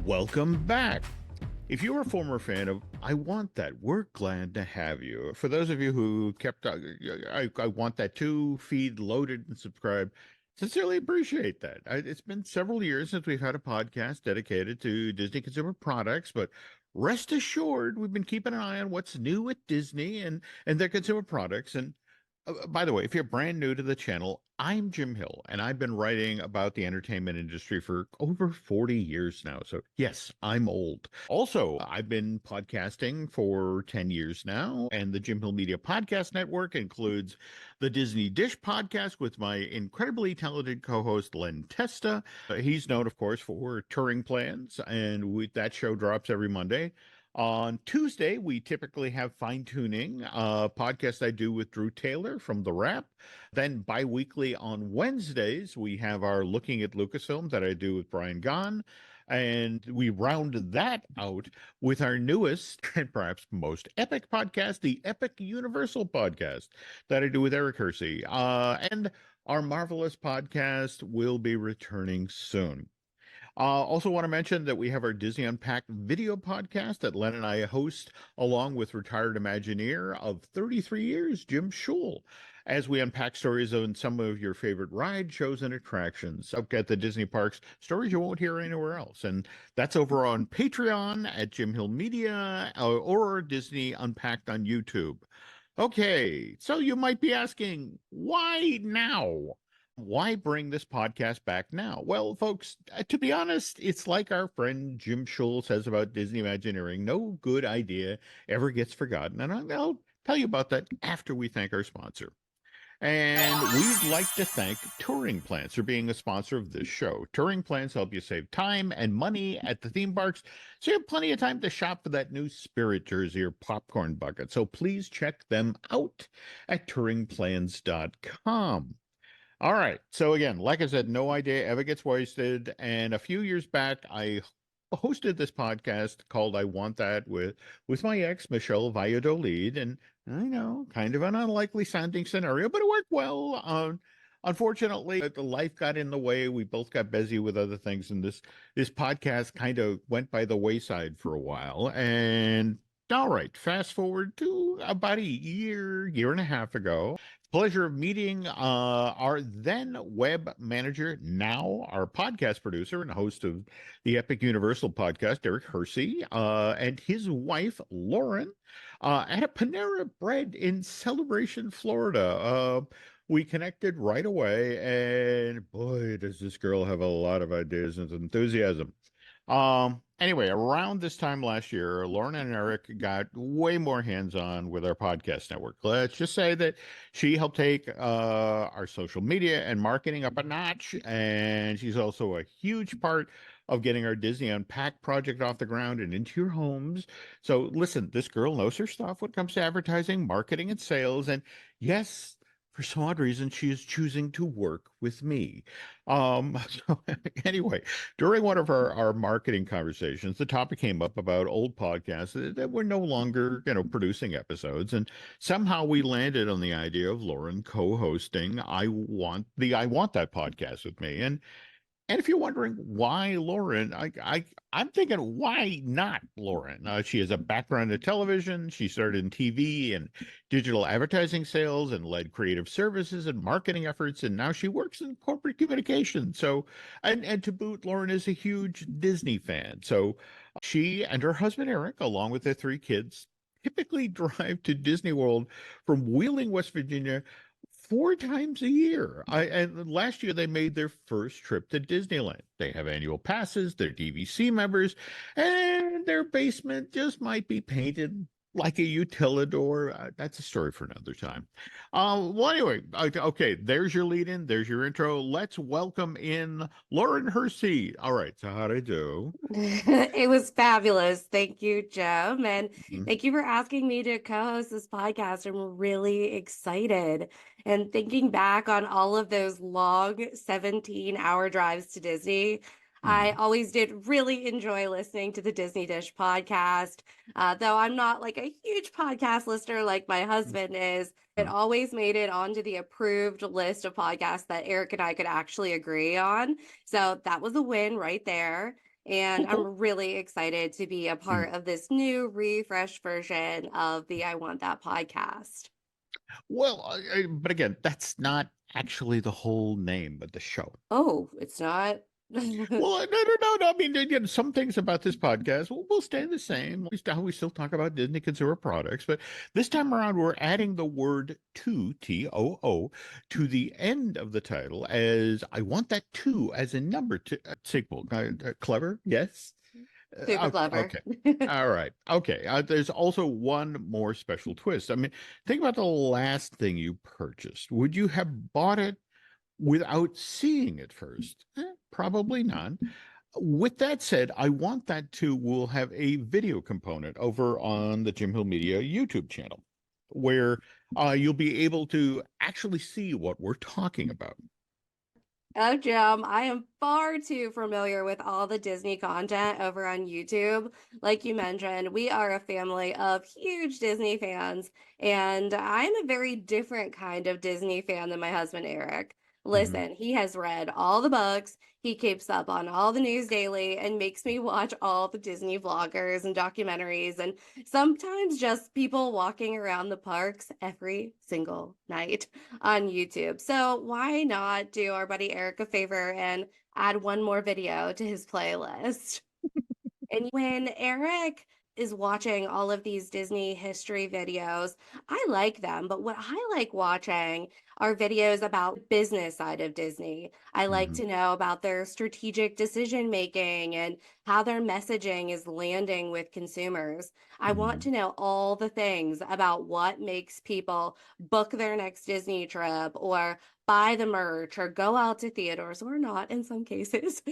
Welcome back. If you're a former fan of I Want That, we're glad to have you. For those of you who kept I Want That Too feed loaded and subscribed, sincerely appreciate that. It's been several years since we've had a podcast dedicated to Disney consumer products, but rest assured, we've been keeping an eye on what's new at Disney and their consumer products. And by the way, if you're brand new to the channel, I'm Jim Hill, and I've been writing about the entertainment industry for over 40 years now. So, yes, I'm old. Also, I've been podcasting for 10 years now, and the Jim Hill Media Podcast Network includes the Disney Dish podcast with my incredibly talented co host, Len Testa. He's known, of course, for Touring Plans, and that show drops every Monday. On Tuesday, we typically have Fine Tuning, a podcast I do with Drew Taylor from The Wrap. Then bi-weekly on Wednesdays, we have our Looking at Lucasfilm that I do with Brian Gahn. And we round that out with our newest and perhaps most epic podcast, the Epic Universal podcast that I do with Eric Hersey. And our marvelous podcast will be returning soon. Also want to mention that we have our Disney Unpacked video podcast that Len and I host along with retired Imagineer of 33 years, Jim Schul, as we unpack stories on some of your favorite ride shows and attractions up at the Disney parks, stories you won't hear anywhere else. And that's over on Patreon at Jim Hill Media or Disney Unpacked on YouTube. Okay, so you might be asking, why now? Why bring this podcast back now? Well, folks, to be honest, it's like our friend Jim Schul says about Disney Imagineering. No good idea ever gets forgotten. And I'll tell you about that after we thank our sponsor. And we'd like to thank Touring Plans for being a sponsor of this show. Touring Plans help you save time and money at the theme parks, so you have plenty of time to shop for that new Spirit jersey or popcorn bucket. So please check them out at touringplans.com. All right. So again, like I said, no idea ever gets wasted. And a few years back, I hosted this podcast called I Want That with my ex, Michelle Valladolid. And I know, kind of an unlikely sounding scenario, but it worked well. Unfortunately, the life got in the way. We both got busy with other things, and this podcast kind of went by the wayside for a while. And all right, fast forward to about a year and a half ago. Pleasure of meeting our then web manager, now our podcast producer and host of the Epic Universal podcast, Eric Hersey, and his wife, Lauren, at a Panera Bread in Celebration, Florida. We connected right away, and boy, does this girl have a lot of ideas and enthusiasm. Anyway, around this time last year, Lauren and Eric got way more hands-on with our podcast network. Let's just say that she helped take our social media and marketing up a notch, and she's also a huge part of getting our Disney Unpacked project off the ground and into your homes. So listen, this girl knows her stuff when it comes to advertising, marketing, and sales. And yes, for some odd reason, she is choosing to work with me. So anyway, during one of our marketing conversations, the topic came up about old podcasts that were no longer, producing episodes. And somehow we landed on the idea of Lauren co-hosting I Want That podcast with me. And if you're wondering why Lauren, I'm thinking, why not Lauren? She has a background in television. She started in TV and digital advertising sales and led creative services and marketing efforts. And now she works in corporate communication. So, and to boot, Lauren is a huge Disney fan. So she and her husband, Eric, along with their 3 kids, typically drive to Disney World from Wheeling, West Virginia, 4 times a year. And last year they made their first trip to Disneyland. They have annual passes, they're DVC members, and their basement just might be painted like a utilidor. That's a story for another time. Well, anyway, okay, there's your lead in, there's your intro. Let's welcome in Lauren Hersey. All right, so how'd I do? It was fabulous. Thank you, Jim. And Mhm. thank you for asking me to co-host this podcast. I'm really excited. And thinking back on all of those long 17-hour drives to Disney, I always did really enjoy listening to the Disney Dish podcast. Though I'm not like a huge podcast listener like my husband is, it always made it onto the approved list of podcasts that Eric and I could actually agree on. So that was a win right there. And Okay. I'm really excited to be a Mm. part of this new refreshed version of the I Want That podcast. Well, but again, that's not actually the whole name of the show. Oh, it's not? Well, no. I mean, again, some things about this podcast will stay the same. We still talk about Disney consumer products, but this time around, we're adding the word "to" T-O-O to the end of the title, as I want that two as a number to sequel. Clever, yes. Super clever. Okay. All right. Okay. There's also one more special twist. I mean, think about the last thing you purchased. Would you have bought it without seeing it first? Probably not. With that said, I want that too. We'll have a video component over on the Jim Hill Media YouTube channel where you'll be able to actually see what we're talking about. Oh, Jim, I am far too familiar with all the Disney content over on YouTube. Like you mentioned, we are a family of huge Disney fans, and I'm a very different kind of Disney fan than my husband, Eric. Mhm. Listen, he has read all the books, he keeps up on all the news daily, and makes me watch all the Disney vloggers and documentaries, and sometimes just people walking around the parks every single night on YouTube. So why not do our buddy Eric a favor and add one more video to his playlist? And when Eric is watching all of these Disney history videos, I like them, but what I like watching are videos about the business side of Disney. I like Mhm. to know about their strategic decision making and how their messaging is landing with consumers. I want Mhm. to know all the things about what makes people book their next Disney trip or buy the merch or go out to theaters or not in some cases.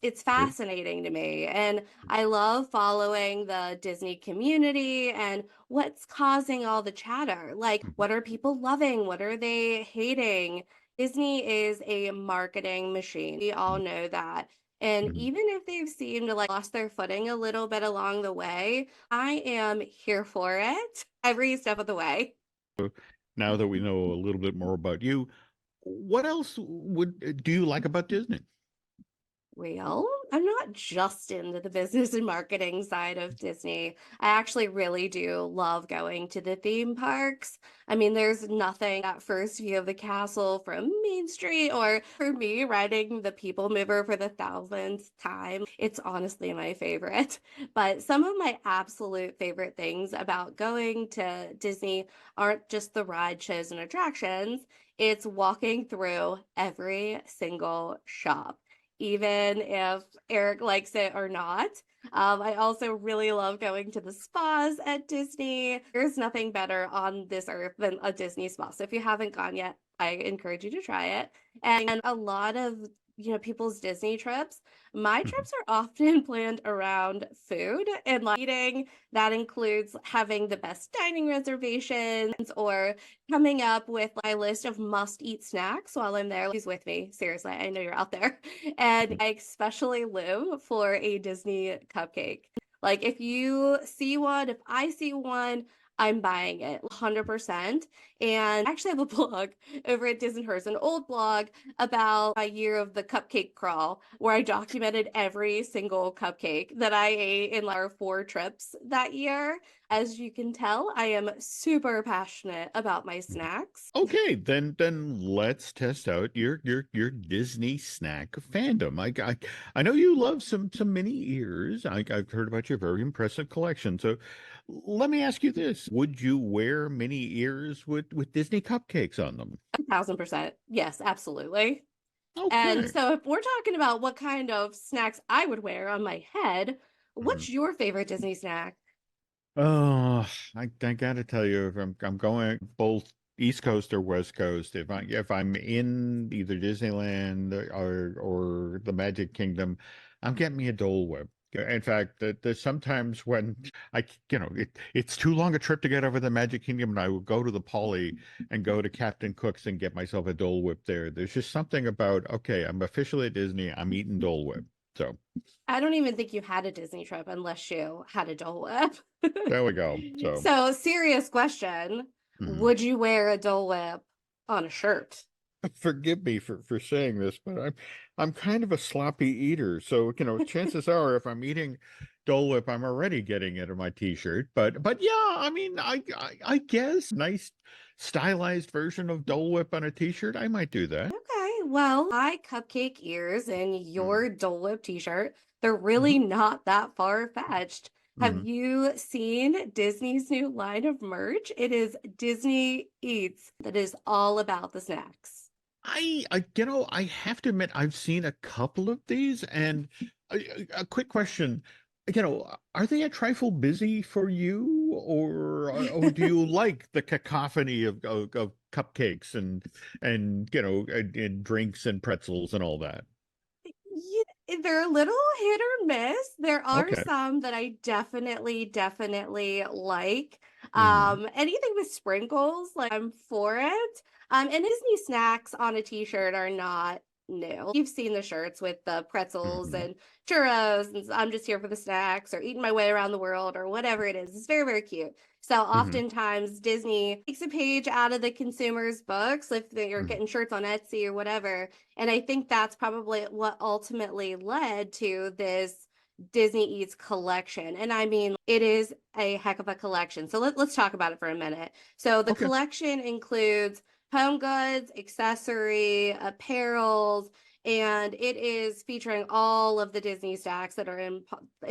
It's Sure. fascinating to me. And I love following the Disney community and what's causing all the chatter. Like, Mhm. what are people loving? What are they hating? Disney is a marketing machine. We all know that. And Mhm. even if they've seemed to like lost their footing a little bit along the way, I am here for it every step of the way. Now that we know a little bit more about you, what else do you like about Disney? Well, I'm not just into the business and marketing side of Disney. I actually really do love going to the theme parks. I mean, there's nothing at first view of the castle from Main Street or for me riding the People Mover for the thousandth time. It's honestly my favorite. But some of my absolute favorite things about going to Disney aren't just the ride shows and attractions, it's walking through every single shop even if Eric likes it or not. I also really love going to the spas at Disney. There's nothing better on this earth than a Disney spa. So if you haven't gone yet, I encourage you to try it. And a lot of people's Disney trips, my Mhm. trips are often planned around food and like eating. That includes having the best dining reservations or coming up with my list of must-eat snacks while I'm there. Please with me. Seriously, I know you're out there. And I especially live for a Disney cupcake. Like if you see one, if I see one, I'm buying it 100%. And I actually have a blog over at Disneyhurst, an old blog about a year of the cupcake crawl, where I documented every single cupcake that I ate in our 4 trips that year. As you can tell, I am super passionate about my snacks. Okay, then let's test out your Disney snack fandom. I know you love some mini ears. I've heard about your very impressive collection. So let me ask you this: would you wear mini ears with Disney cupcakes on them? 1,000%. Yes, absolutely. And Okay. so if we're talking about what kind of snacks I would wear on my head, Mhm. what's your favorite Disney snack? Oh, I gotta tell you, if I'm going both East Coast or West Coast, if I'm in either Disneyland or the Magic Kingdom, I'm getting me a Dole Whip. In fact, there's sometimes when it's too long a trip to get over the Magic Kingdom, and I will go to the Poly and go to Captain Cook's and get myself a Dole Whip there. There's just something about, okay, I'm officially at Disney, I'm eating Dole Whip. So I don't even think you had a Disney trip unless you had a Dole Whip. there we go. So. So, serious question. Mhm. Would you wear a Dole Whip on a shirt? forgive me for saying this, but I'm kind of a sloppy eater. So, chances are if I'm eating Dole Whip, I'm already getting it in my t-shirt. But yeah, I mean, I guess nice stylized version of Dole Whip on a t-shirt, I might do that. Okay, well, my cupcake ears and Mm. your Dole Whip t-shirt, they're really Hmm. not that far-fetched. Have Hmm. you seen Disney's new line of merch? It is Disney Eats that is all about the snacks. I have to admit, I've seen a couple of these, and a quick question, are they a trifle busy for you, or do you like the cacophony of cupcakes and drinks and pretzels and all that? They're a little hit or miss. There are Okay. some that I definitely like. Hmm. Anything with sprinkles, like I'm for it. And Disney snacks on a t-shirt are not new. You've seen the shirts with the pretzels Hmm. and churros, and I'm just here for the snacks or eating my way around the world or whatever it is. It's very cute. So Hmm. oftentimes Disney takes a page out of the consumer's books if they're Hmm. getting shirts on Etsy or whatever, and I think that's probably what ultimately led to this Disney Eats collection. And I mean, it is a heck of a collection. So let's talk about it for a minute. So the Okay. collection includes home goods, accessory, apparels, and it is featuring all of the Disney stacks that are in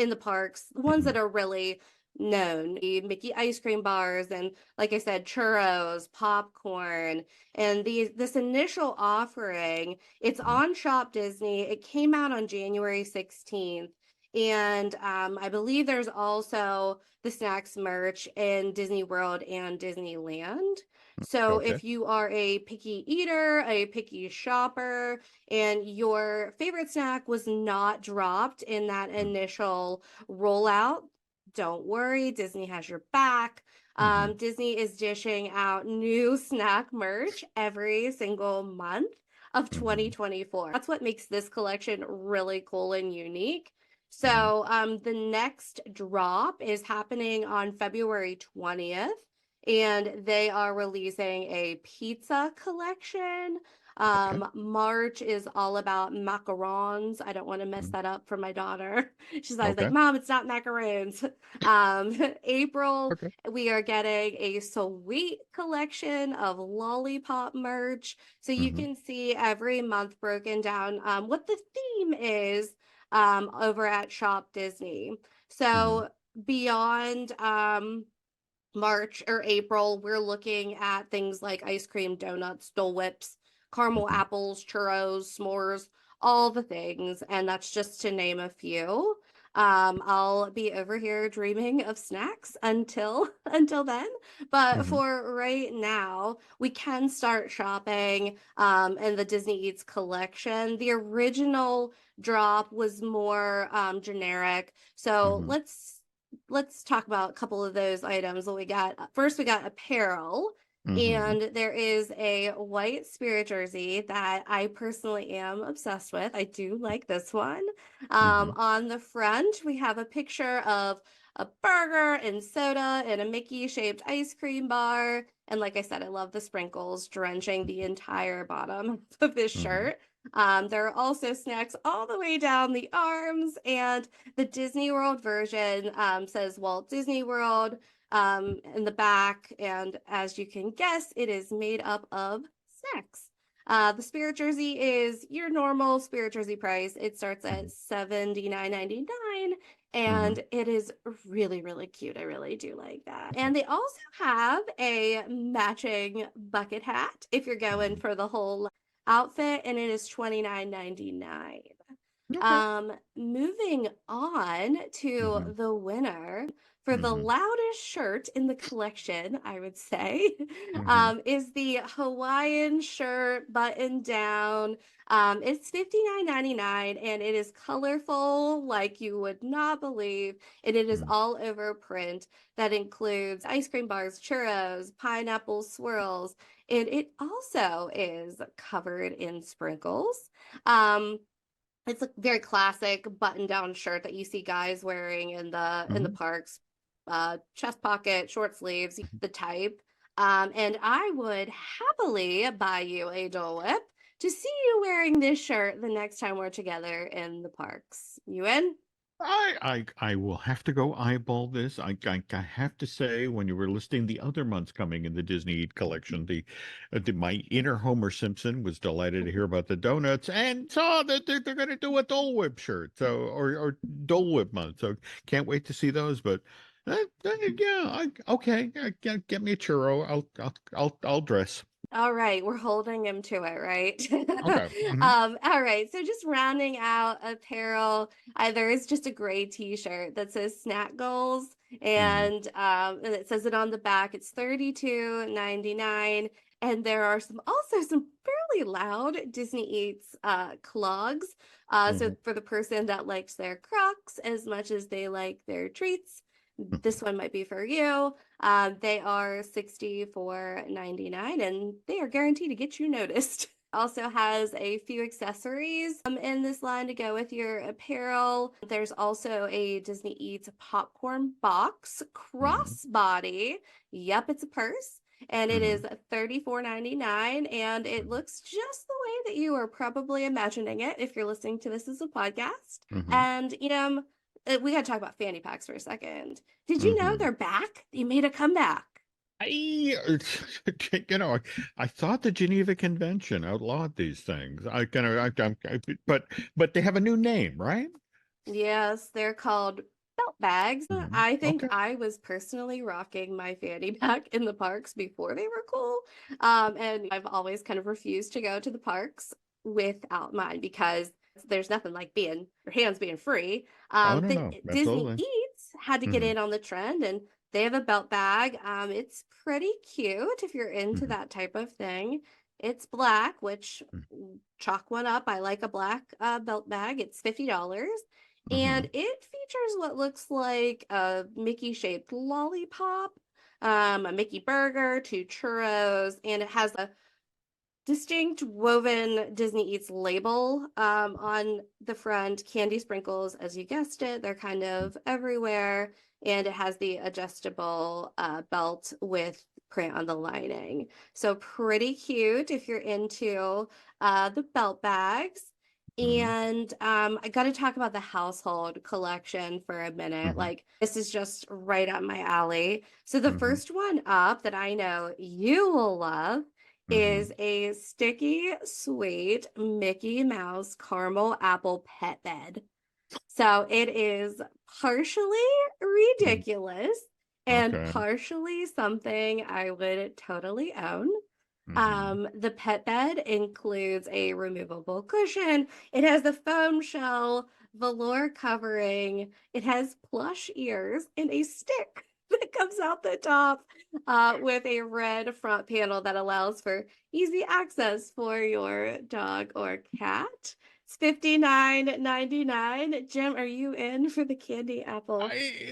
the parks, the ones Hmm. that are really known, the Mickey ice cream bars, and like I said, churros, popcorn, and this initial offering, it's Hmm. on Shop Disney. It came out on January 16th. And I believe there's also the snacks merch in Disney World and Disneyland. So Okay. if you are a picky eater, a picky shopper, and your favorite snack was not dropped in that initial rollout, don't worry, Disney has your back. Hmm. Disney is dishing out new snack merch every single month of Hmm. 2024. That's what makes this collection really cool and unique. Hmm. So, the next drop is happening on February 20th, and they are releasing a pizza collection. Okay. March is all about macarons. I don't want to mess Mm. that up for my daughter. She's always like, Okay. Mom, it's not macaroons. April, Okay. we are getting a sweet collection of lollipop merch. So you Hmm. can see every month broken down what the theme is over at Shop Disney. Hmm. So beyond March or April, we're looking at things like ice cream, donuts, Dole Whips, caramel Hmm. apples, churros, s'mores, all the things. And that's just to name a few. I'll be over here dreaming of snacks until until then. But Hmm. for right now, we can start shopping in the Disney Eats collection. The original drop was more generic. So Hmm. let's talk about a couple of those items that we got. First, we got apparel, Hmm. and there is a white Spirit jersey that I personally am obsessed with. I do like this one. Hmm. On the front, we have a picture of a burger and soda and a Mickey shaped ice cream bar. And like I said, I love the sprinkles drenching the entire bottom of this Hmm. shirt. There are also snacks all the way down the arms, and the Disney World version says Walt Disney World in the back. And as you can guess, it is made up of snacks. The Spirit jersey is your normal Spirit jersey price. It starts at $79.99, Hmm. and it is really cute. I really do like that. And they also have a matching bucket hat if you're going Hmm. for the whole outfit, and it is $29.99. Okay. Moving on to Hmm. the winner for the Hmm. loudest shirt in the collection, I would say, Hmm. is the Hawaiian shirt button down. It's $59.99, and it is colorful like you would not believe. And it is Hmm. all over print that includes ice cream bars, churros, pineapple swirls, and it also is covered in sprinkles. Um, it's a very classic button-down shirt that you see guys wearing in the Hmm. parks. Chest pocket, short sleeves, the type. And I would happily buy you a Dole Whip to see you wearing this shirt the next time we're together in the parks. You in? I will have to go eyeball this. I have to say, when you were listing the other months coming in the Disney Eat collection, my inner Homer Simpson was delighted to hear about the donuts and saw that they're going to do a Dole Whip shirt, so or Dole Whip month. So can't wait to see those. But yeah, okay, get me a churro. I'll dress. All right, we're holding him to it, right? Okay. All right, so just rounding out apparel, there is just a gray t-shirt that says Snack Goals, Hmm. and it says it on the back. It's 32.99, and there are some fairly loud Disney Eats clogs. So Hmm. for the person that likes their Crocs as much as they like their treats, this one might be for you. They are $64.99 and they are guaranteed to get you noticed. Also has a few accessories in this line to go with your apparel. There's also a Disney Eats popcorn box Hmm. crossbody. Yep, it's a purse. And it is Hmm. $34.99. And it looks just the way that you are probably imagining it if you're listening to this as a podcast. Hmm. And, we got to talk about fanny packs for a second. Did you know Hmm. they're back? They made a comeback. I, you know, I thought the Geneva Convention outlawed these things. But they have a new name, right? Yes, they're called belt bags. I think Okay. I was personally rocking my fanny pack in the parks before they were cool. And I've always kind of refused to go to the parks without mine because there's nothing like being your hands being free. Oh no, The no, Disney absolutely. Eats had to get Hmm. in on the trend and they have a belt bag. It's pretty cute if you're into Hmm. that type of thing. It's black, which chalk one up. I like a black belt bag. It's $50 Hmm. and it features what looks like a Mickey shaped lollipop, a Mickey burger, two churros, and it has a distinct woven Disney Eats label on the front. Candy sprinkles, as you guessed it, they're kind of everywhere. And it has the adjustable belt with print on the lining. So pretty cute if you're into the belt bags. Hmm. And I got to talk about the household collection for a minute. Hmm. Like, this is just right up my alley. So, the Hmm. first one up that I know you will love Hmm. is a sticky, sweet Mickey Mouse caramel apple pet bed. So it is partially ridiculous and Okay. partially something I would totally own. Hmm. The pet bed includes a removable cushion. It has a foam shell, velour covering. It has plush ears and a stick that comes out the top with a red front panel that allows for easy access for your dog or cat. It's $59.99. Jim, are you in for the candy apple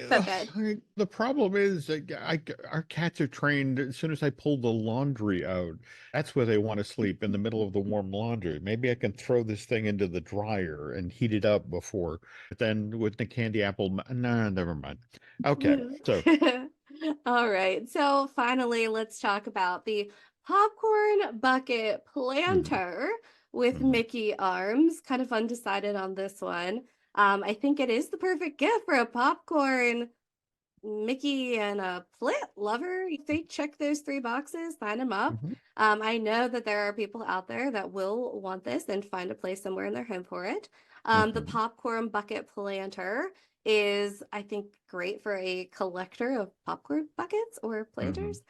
pet bed? The problem is that our cats are trained as soon as I pull the laundry out, that's where they want to sleep in the middle of the warm laundry. Maybe I can throw this thing into the dryer and heat it up before. But then with the candy apple, no, never mind. Okay, so. All right. So finally, let's talk about the popcorn bucket Mhm. planter with Mhm. Mickey arms. Kind of undecided on this one. I think it is the perfect gift for a popcorn Mickey and a plant lover. If they check those three boxes, sign them up. Mhm. I know that there are people out there that will want this and find a place somewhere in their home for it. The Mhm. popcorn bucket planter is, I think, great for a collector of popcorn buckets or Mhm. planters.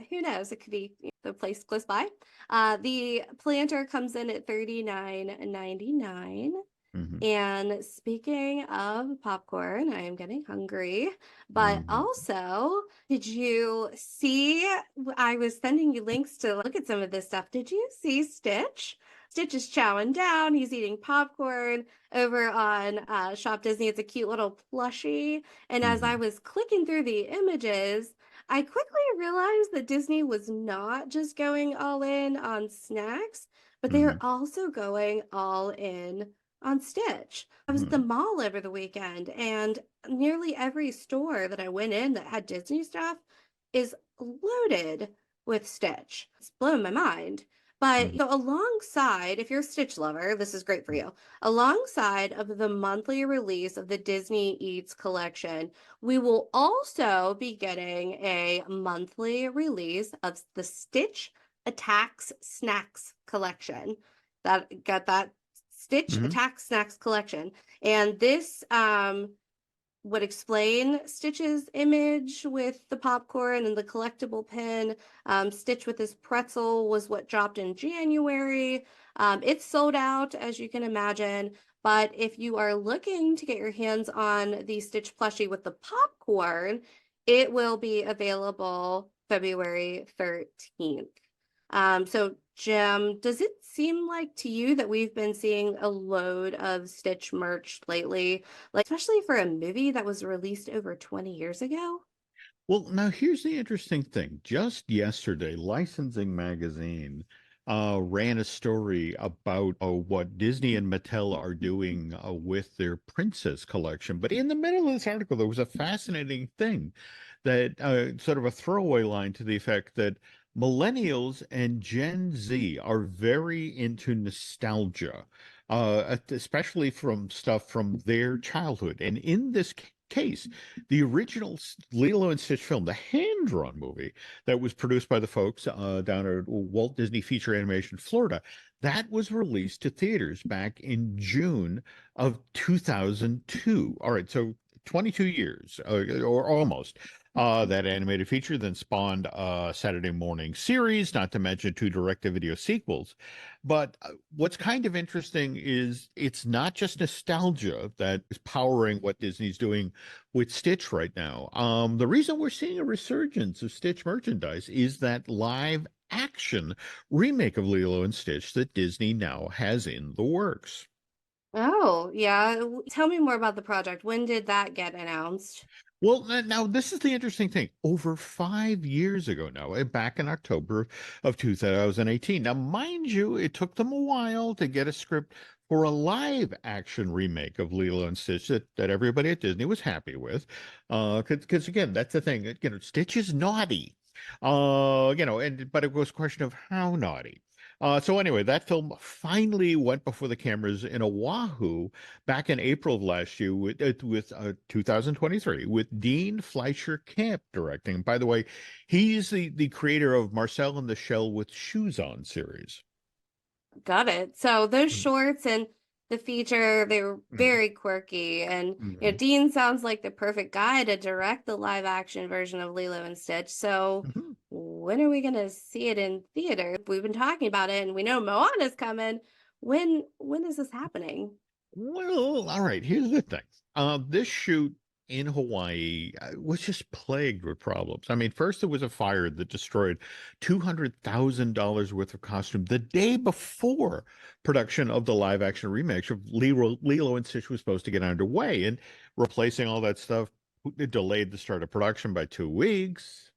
Who knows? It could be the place close by. The planter comes in at $39.99. Mhm. And speaking of popcorn, I am getting hungry. But Mhm. also, did you see? I was sending you links to look at some of this stuff. Did you see Stitch? Stitch is chowing down. He's eating popcorn over on Shop Disney. It's a cute little plushie. And as I Mhm. was clicking through the images, I quickly realized that Disney was not just going all in on snacks, but they are Mhm. also going all in on Stitch. I was at the Mhm. mall over the weekend, and nearly every store that I went in that had Disney stuff is loaded with Stitch. It's blown my mind. But Mhm. alongside, if you're a Stitch lover, this is great for you. Alongside of the monthly release of the Disney Eats collection, we will also be getting a monthly release of the Stitch Attacks Snacks collection. That got that Stitch Mhm. Attacks Snacks collection. And this would explain Stitch's image with the popcorn and the collectible pin. Stitch with his pretzel was what dropped in January. It's sold out, as you can imagine. But if you are looking to get your hands on the Stitch plushie with the popcorn, it will be available February 13th. So Jim, does it seem like to you that we've been seeing a load of Stitch merch lately? Like, especially for a movie that was released over 20 years ago? Well, now here's the interesting thing. Just yesterday, Licensing Magazine ran a story about what Disney and Mattel are doing with their Princess collection. But in the middle of this article, there was a fascinating thing that sort of a throwaway line to the effect that millennials and Gen Z are very into nostalgia, especially from stuff from their childhood. And in this case, the original Lilo and Stitch film, the hand-drawn movie that was produced by the folks down at Walt Disney Feature Animation Florida, that was released to theaters back in June of 2002. All right, so 22 years or almost. That animated feature then spawned a Saturday morning series, not to mention two direct-to-video sequels. But what's kind of interesting is it's not just nostalgia that is powering what Disney's doing with Stitch right now. The reason we're seeing a resurgence of Stitch merchandise is that live action remake of Lilo and Stitch that Disney now has in the works. Oh, yeah. Tell me more about the project. When did that get announced? Well, now this is the interesting thing. Over 5 years ago now, back in October of 2018. Now, mind you, it took them a while to get a script for a live action remake of Lilo and Stitch that everybody at Disney was happy with. Because again, that's the thing. Stitch is naughty. But it was a question of how naughty. So anyway, that film finally went before the cameras in Oahu back in April of last year with 2023 with Dean Fleischer Camp directing. By the way, he's the creator of Marcel and the Shell with Shoes On series. Got it. So those shorts and the feature, they were Mhm. very quirky. And Mhm. Dean sounds like the perfect guy to direct the live action version of Lilo and Stitch. So Mhm. when are we gonna see it in theater? We've been talking about it and we know Moana's coming. When is this happening? Well, all right. Here's the thing. This shoot in Hawaii was just plagued with problems. I mean, first there was a fire that destroyed $200,000 worth of costume the day before production of the live action remakes of Lilo and Stitch was supposed to get underway, and replacing all that stuff it delayed the start of production by 2 weeks.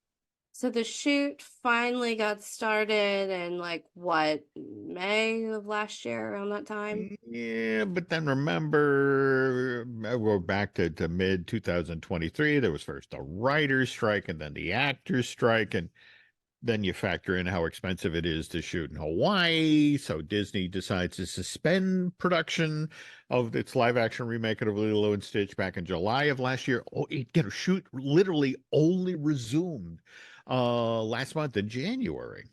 So the shoot finally got started in like what, May of last year around that time? Yeah, but then remember, we're back to mid 2023. There was first a writer's strike and then the actor's strike. And then you factor in how expensive it is to shoot in Hawaii. So Disney decides to suspend production of its live action remake of Lilo and Stitch back in July of last year. Oh, shoot literally only resumed last month in January.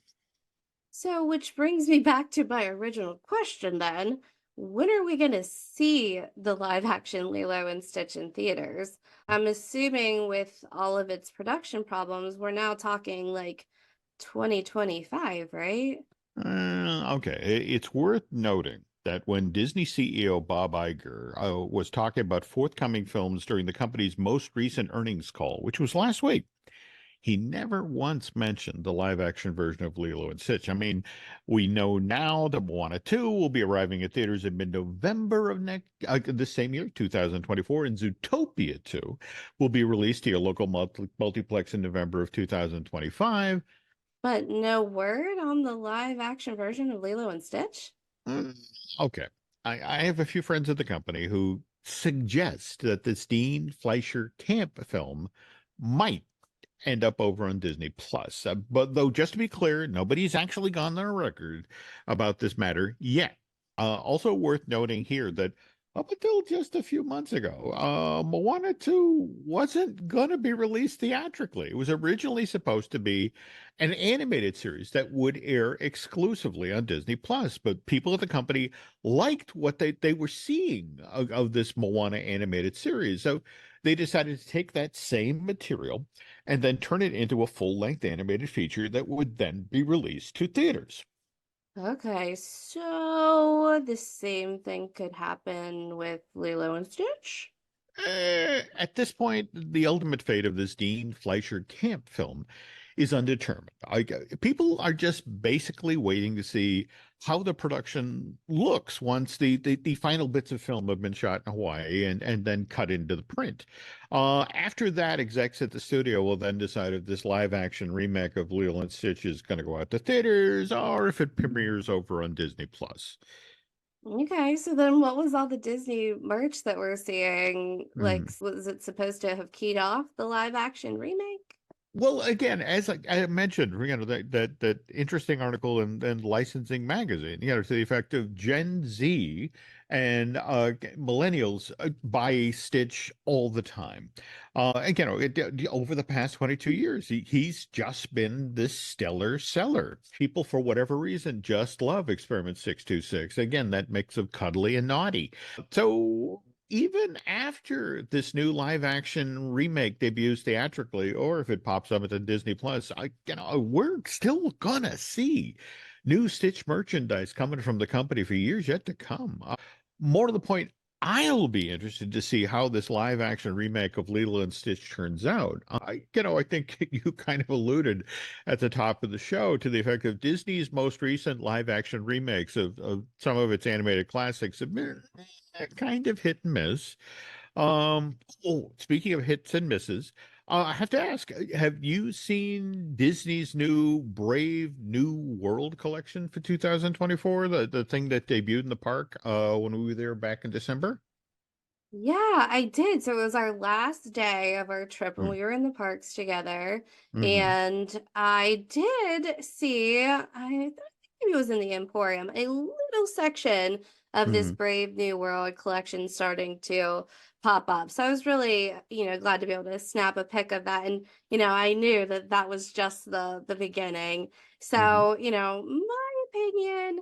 So, which brings me back to my original question then. When are we going to see the live action Lilo and Stitch in theaters? I'm assuming with all of its production problems, we're now talking like 2025, right? Okay, it's worth noting that when Disney CEO Bob Iger was talking about forthcoming films during the company's most recent earnings call, which was last week, he never once mentioned the live action version of Lilo and Stitch. I mean, we know now that Moana 2 will be arriving at theaters in mid-November of this same year, 2024, and Zootopia 2 will be released to your local multiplex in November of 2025. But no word on the live action version of Lilo and Stitch? Mm, Okay. I have a few friends at the company who suggest that this Dean Fleischer Camp film might end up over on Disney Plus. But though, just to be clear, nobody's actually gone on record about this matter yet. Also worth noting here that up until just a few months ago, Moana 2 wasn't going to be released theatrically. It was originally supposed to be an animated series that would air exclusively on Disney Plus, but people at the company liked what they were seeing of this Moana animated series. So they decided to take that same material and then turn it into a full-length animated feature that would then be released to theaters. Okay, so the same thing could happen with Lilo and Stitch? At this point, the ultimate fate of this Dean Fleischer camp film is undetermined. People are just basically waiting to see how the production looks once the final bits of film have been shot in Hawaii and then cut into the print. After that, execs at the studio will then decide if this live action remake of Lilo and Stitch is going to go out to theaters or if it premieres over on Disney Plus. Okay, so then what was all the Disney merch that we're seeing? Like, was it supposed to have keyed off the live action remake? Well, again, as I mentioned, that interesting article in Licensing Magazine, to the effect of Gen Z and millennials buy Stitch all the time. And over the past 22 years, he's just been this stellar seller. People, for whatever reason, just love Experiment 626. Again, that mix of cuddly and naughty. So even after this new live action remake debuts theatrically, or if it pops up at the Disney Plus, we're still gonna see new Stitch merchandise coming from the company for years yet to come. More to the point, I'll be interested to see how this live action remake of Lilo and Stitch turns out. I think you kind of alluded at the top of the show to the effect of Disney's most recent live action remakes of some of its animated classics have been kind of hit and miss. Speaking of hits and misses, I have to ask, have you seen Disney's new Brave New World collection for 2024? The thing that debuted in the park when we were there back in December? Yeah, I did. So it was our last day of our trip and Mm, we were in the parks together. mm-hmm, And I did see, I think maybe it was in the Emporium, a little section of this mm-hmm, Brave New World collection starting to pop up. So I was really, glad to be able to snap a pic of that. And, I knew that that was just the beginning. mm-hmm, So, my opinion,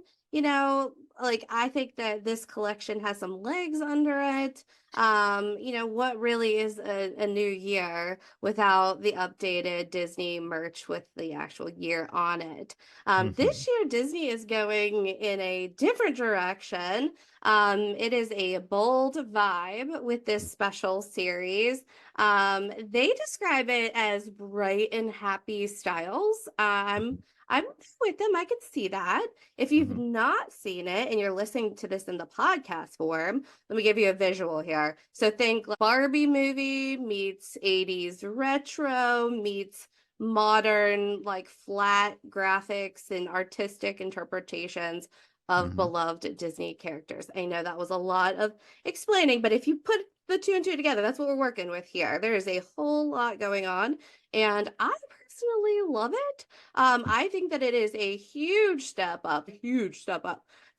like I think that this collection has some legs under it. What really is a new year without the updated Disney merch with the actual year on it? mm-hmm, This year, Disney is going in a different direction. It is a bold vibe with this special series. They describe it as bright and happy styles. I'm with them. I can see that. If you've mm-hmm, not seen it and you're listening to this in the podcast form, let me give you a visual here. So think like Barbie movie meets 80s retro meets modern, like flat graphics and artistic interpretations of mm-hmm, beloved Disney characters. I know that was a lot of explaining, but if you put the two and two together, that's what we're working with here. There is a whole lot going on, and I personally love it. I think that it is a huge step up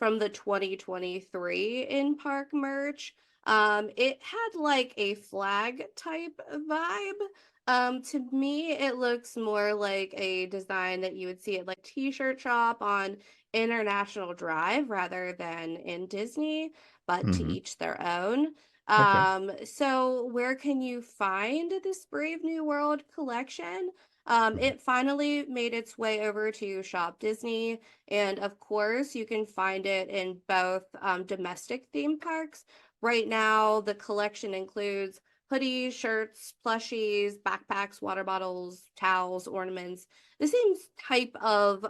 from the 2023 in park merch. It had like a flag type vibe. To me, it looks more like a design that you would see at like t-shirt shop on International Drive rather than in Disney, but to mm-hmm. each their own. Okay. So where can you find this Brave New World collection? Mm-hmm, It finally made its way over to Shop Disney, and of course, you can find it in both domestic theme parks. Right now, the collection includes hoodies, shirts, plushies, backpacks, water bottles, towels, ornaments, the same type of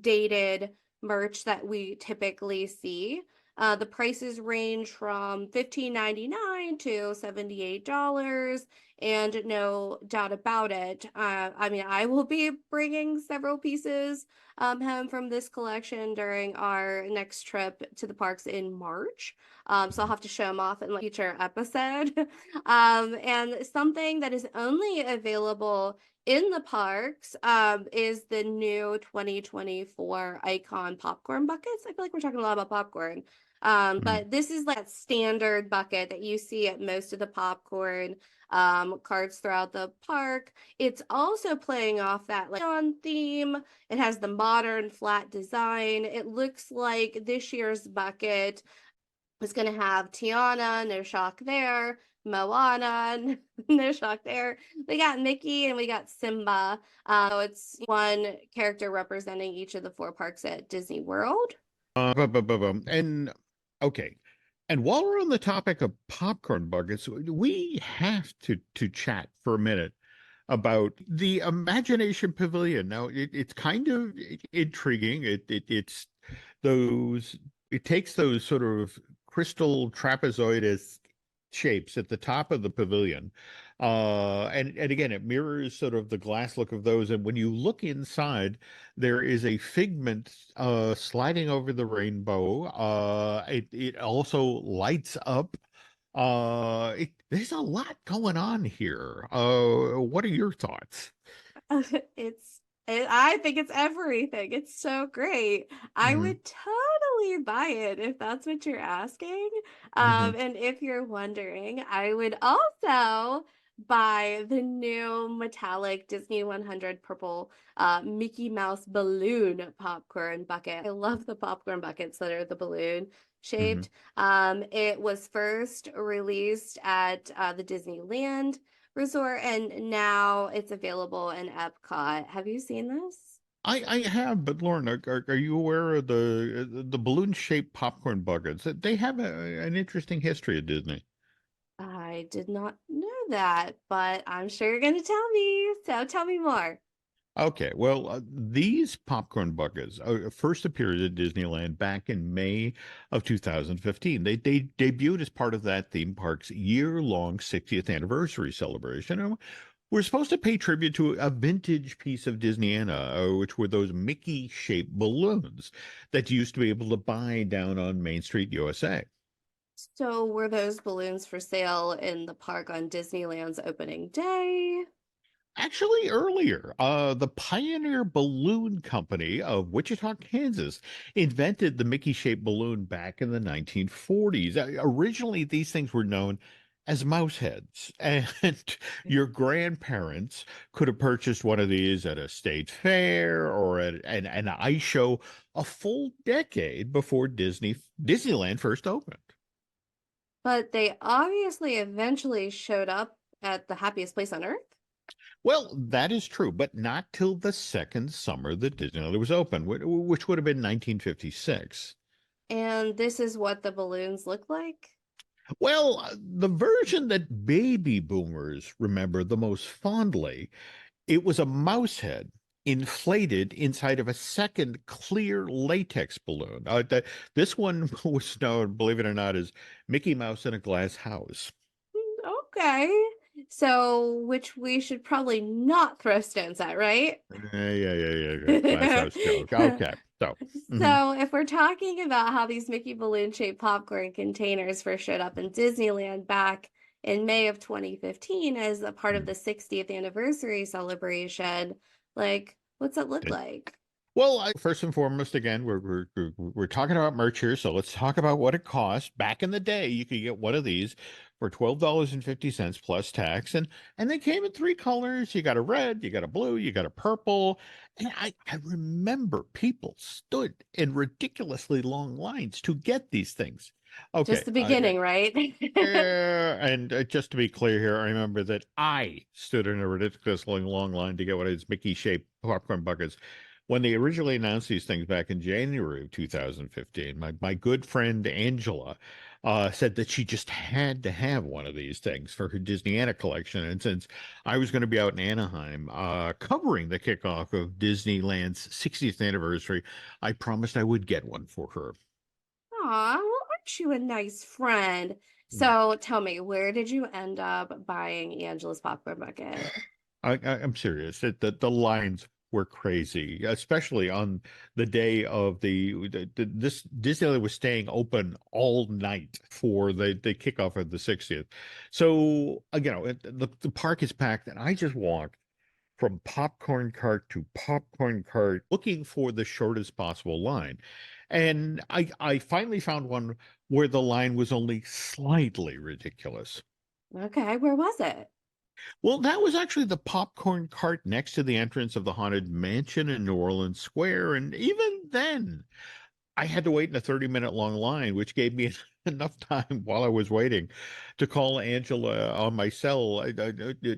dated merch that we typically see. The prices range from $15.99 to $78, And no doubt about it, I mean, I will be bringing several pieces home from this collection during our next trip to the parks in March. So I'll Mhm. have to show them off in a future episode. And something that is only available in the parks is the new 2024 Icon popcorn buckets. I feel like we're talking a lot about popcorn. Mhm. But this is like a standard bucket that you see at most of the popcorn carts throughout the park. It's also playing off that like on theme. It has the modern flat design. It looks like this year's bucket is going to have Tiana, no shock there, Moana, no shock there. We got Mickey and we got Simba. So it's one character representing each of the four parks at Disney World. And okay. And while we're on the topic of popcorn buckets, we have to chat for a minute about the Imagination Pavilion. Now, it's kind of intriguing. It's those. It takes those sort of crystal trapezoidal shapes at the top of the pavilion, and again, it mirrors sort of the glass look of those. And when you look inside, there is a figment sliding over the rainbow. It also lights up. There's a lot going on here. What are your thoughts? It's I think it's everything. It's so great. I Hmm. would totally buy it if that's what you're asking. Hmm. And if you're wondering, I would also buy the new metallic Disney 100 purple Mickey Mouse balloon popcorn bucket. I love the popcorn buckets that are the balloon Hmm. shaped. It was first released at the Disneyland Resort, and now it's available in Epcot. Have you seen this? I have, but Lauren, are you aware of the balloon-shaped popcorn buckets? They have an interesting history at Disney. I did not know that, but I'm sure you're going to tell me. So tell me more. Okay, well, these popcorn buckets first appeared at Disneyland back in May of 2015. They debuted as part of that theme park's year-long 60th anniversary celebration. And we're supposed to pay tribute to a vintage piece of Disneyana, which were those Mickey-shaped balloons that you used to be able to buy down on Main Street, USA. So were those balloons for sale in the park on Disneyland's opening day? Actually, earlier, the Pioneer Balloon Company of Wichita, Kansas, invented the Mickey-shaped balloon back in the 1940s. Originally, these things were known as mouse heads, and your grandparents could have purchased one of these at a state fair or at an ice show a full decade before Disneyland first opened. But they obviously eventually showed up at the happiest place on earth. Well, that is true, but not till the second summer that Disneyland was open, which would have been 1956. And this is what the balloons look like. Well, the version that baby boomers remember the most fondly, it was a mouse head inflated inside of a second clear latex balloon. This one was known, believe it or not, as Mickey Mouse in a Glass House. Okay. So, which we should probably not throw stones at, right? Yeah. Glass House joke. Okay, so. Mhm. So, if we're talking about how these Mickey balloon shaped popcorn containers first showed up in Disneyland back in May of 2015 as a part of the 60th anniversary celebration, like, what's it look like? Well, first and foremost, again, we're talking about merch here, so let's talk about what it cost. Back in the day, you could get one of these for $12.50 plus tax, and they came in three colors. You got a red, you got a blue, you got a purple, and I remember people stood in ridiculously long lines to get these things. Just Okay, the beginning, right? and just to be clear here, I remember that I stood in a ridiculously long line to get one of these Mickey-shaped popcorn buckets when they originally announced these things back in January of 2015. My good friend Angela said that she just had to have one of these things for her Disneyana collection. And since I was going to be out in Anaheim covering the kickoff of Disneyland's 60th anniversary, I promised I would get one for her. Aw, well, aren't you a nice friend? So tell me, where did you end up buying Angela's popcorn bucket? I'm serious. The lines were crazy, especially on the day of this Disneyland was staying open all night for the kickoff of the 60th. So the park is packed, and I just walked from popcorn cart to popcorn cart looking for the shortest possible line. And I finally found one where the line was only slightly ridiculous. Okay, where was it? Well, that was actually the popcorn cart next to the entrance of the Haunted Mansion in New Orleans Square. And even then, I had to wait in a 30-minute long line, which gave me enough time while I was waiting to call Angela on my cell.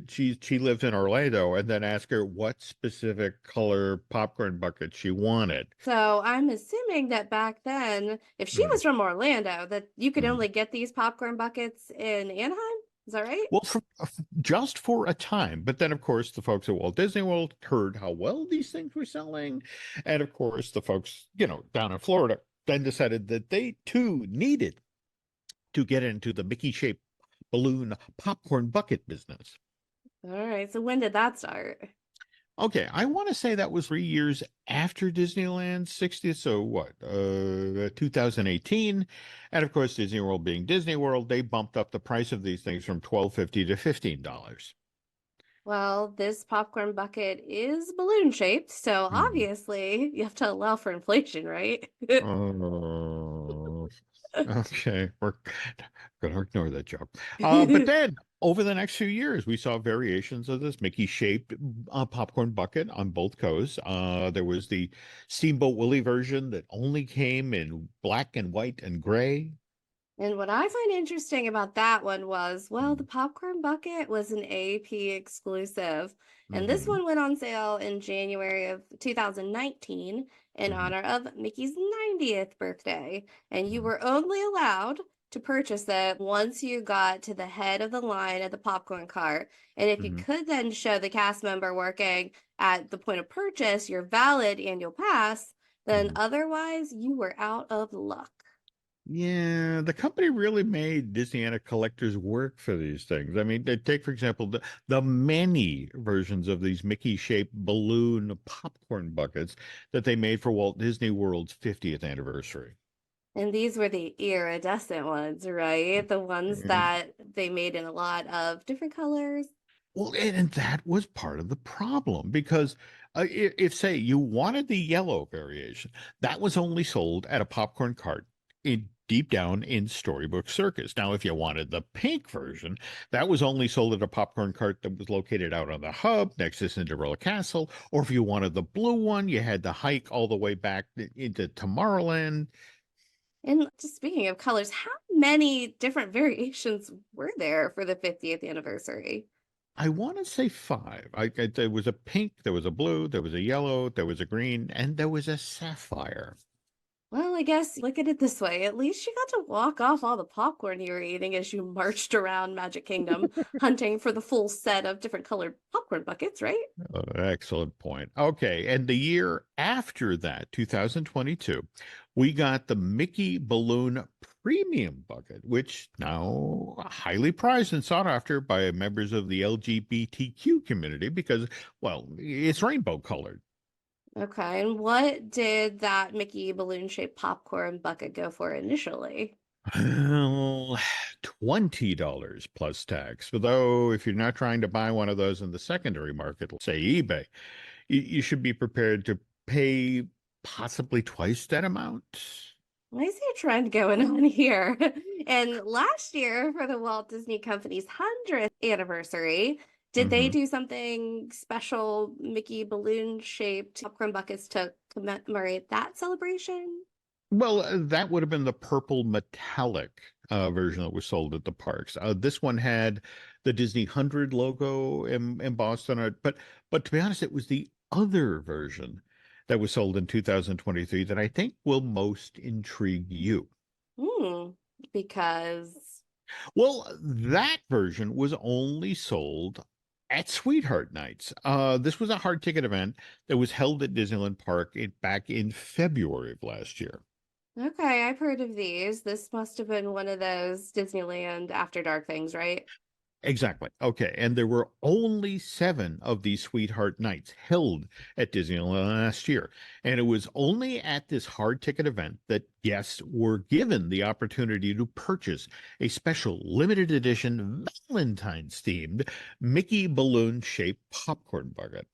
She lives in Orlando, and then ask her what specific color popcorn bucket she wanted. So I'm assuming that back then, if she Mm, was from Orlando, that you could mm. only get these popcorn buckets in Anaheim. Is that right? Well, just for a time. But then, of course, the folks at Walt Disney World heard how well these things were selling. And of course, the folks, down in Florida then decided that they too needed to get into the Mickey shaped balloon popcorn bucket business. All right. So when did that start? Okay, I want to say that was 3 years after Disneyland's 60th. So what, 2018. And of course, Disney World being Disney World, they bumped up the price of these things from $12.50 to $15. Well, this popcorn bucket is balloon shaped, so Hmm. obviously you have to allow for inflation, right? Oh, okay. We're going to ignore that joke. But then over the next few years, we saw variations of this Mickey shaped popcorn bucket on both coasts. There was the Steamboat Willie version that only came in black and white and gray. And what I find interesting about that one was, well, the Mm-hmm. popcorn bucket was an AP exclusive. And this Mm-hmm. one went on sale in January of 2019 in Mm-hmm. honor of Mickey's 90th birthday. And you were only allowed to purchase it once you got to the head of the line at the popcorn cart. And if you Mm-hmm. could then show the cast member working at the point of purchase your valid annual pass, then Mm-hmm. otherwise you were out of luck. Yeah, the company really made Disneyana collectors work for these things. I mean, take, for example, the many versions of these Mickey-shaped balloon popcorn buckets that they made for Walt Disney World's 50th anniversary. And these were the iridescent ones, right? The ones And, that they made in a lot of different colors. well, and that was part of the problem because if, say, you wanted the yellow variation, that was only sold at a popcorn cart deep down in Storybook Circus. Now, if you wanted the pink version, that was only sold at a popcorn cart that was located out on the hub next to Cinderella Castle. Or if you wanted the blue one, you had to hike all the way back into Tomorrowland. And just speaking of colors, how many different variations were there for the 50th anniversary? I want to say five. There was a pink, there was a blue, there was a yellow, there was a green, and there was a sapphire. Well, I guess look at it this way. At least you got to walk off all the popcorn you were eating as you marched around Magic Kingdom, hunting for the full set of different colored popcorn buckets, right? Excellent point. Okay, and the year after that, 2022, we got the Mickey Balloon Premium Bucket, which now highly prized and sought after by members of the LGBTQ community because, well, it's rainbow colored. Okay, and what did that Mickey balloon shaped popcorn bucket go for initially? Well, $20 plus tax. Though, if you're not trying to buy one of those in the secondary market, say eBay, you should be prepared to pay possibly twice that amount. I see a trend going on here. And last year, for the Walt Disney Company's 100th anniversary, did they Hmm. do something special, Mickey balloon shaped popcorn buckets to commemorate that celebration? Well, that would have been the purple metallic version that was sold at the parks. This one had the Disney 100 logo embossed on it, but to be honest, it was the other version that was sold in 2023 that I think will most intrigue you. Hmm, because Well, that version was only sold at Sweetheart Nights. This was a hard ticket event that was held at Disneyland Park back in February of last year. Okay, I've heard of these. This must have been one of those Disneyland After Dark things, right? Exactly. Okay. And there were only 7 of these Sweetheart Nights held at Disneyland last year. And it was only at this hard ticket event that guests were given the opportunity to purchase a special limited edition Valentine's themed Mickey balloon shaped popcorn bucket.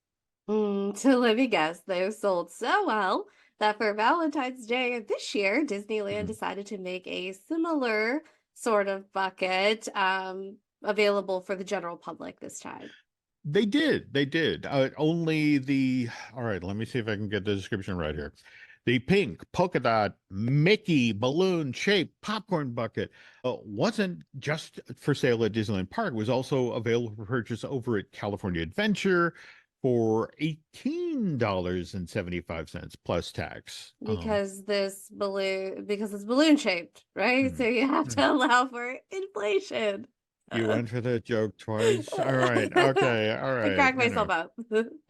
So let me guess, those sold so well that for Valentine's Day of this year, Disneyland Mhm. decided to make a similar sort of bucket available for the general public this time. They did. They did. All right, let me see if I can get the description right here. The pink polka dot Mickey balloon shaped popcorn bucket wasn't just for sale at Disneyland Park, it was also available for purchase over at California Adventure for $18.75 plus tax. Because it's balloon shaped, right? So Mhm. you have Mhm. to allow for inflation. You went for the joke twice. All right. Okay. All I right. cracked myself up.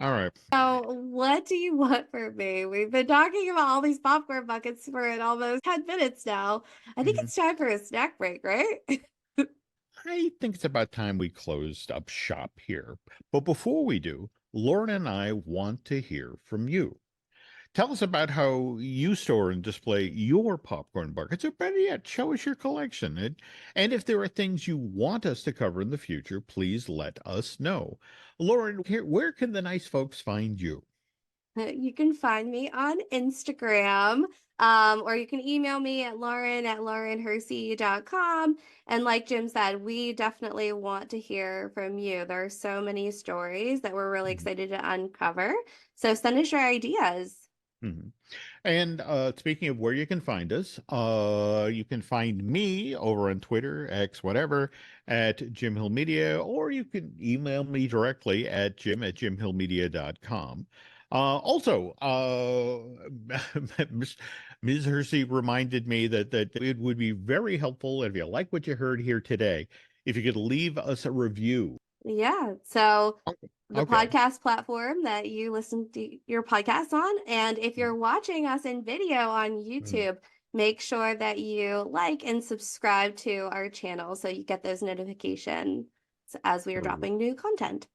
All right. So, what do you want from me? We've been talking about all these popcorn buckets for almost 10 minutes now. I think Mhm. it's time for a snack break, right? I think it's about time we closed up shop here. But before we do, Lauren and I want to hear from you. Tell us about how you store and display your popcorn buckets, or better yet, show us your collection. And if there are things you want us to cover in the future, please let us know. Lauren, where can the nice folks find you? You can find me on Instagram, or you can email me at lauren@laurenhersey.com. And like Jim said, we definitely want to hear from you. There are so many stories that we're really Mhm. excited to uncover. So send us your ideas. Mhm. And speaking of where you can find us, you can find me over on Twitter, X, whatever, at Jim Hill Media, or you can email me directly at jim@jimhillmedia.com. Also, Ms. Ms. Hersey reminded me that it would be very helpful if you like what you heard here today, if you could leave us a review. Yeah. So the Okay. podcast platform that you listen to your podcast on. And if you're watching us in video on Mhm. YouTube, make sure that you like and subscribe to our channel so you get those notifications as we are dropping new content.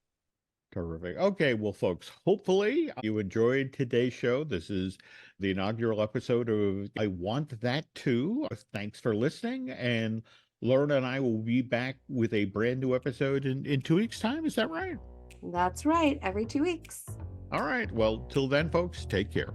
Terrific. Okay, well, folks, hopefully you enjoyed today's show. This is the inaugural episode of I Want That Too. Thanks for listening. And Lauren and I will be back with a brand new episode in 2 weeks' time. Is that right? That's right, every 2 weeks. All right. Well, till then, folks, take care.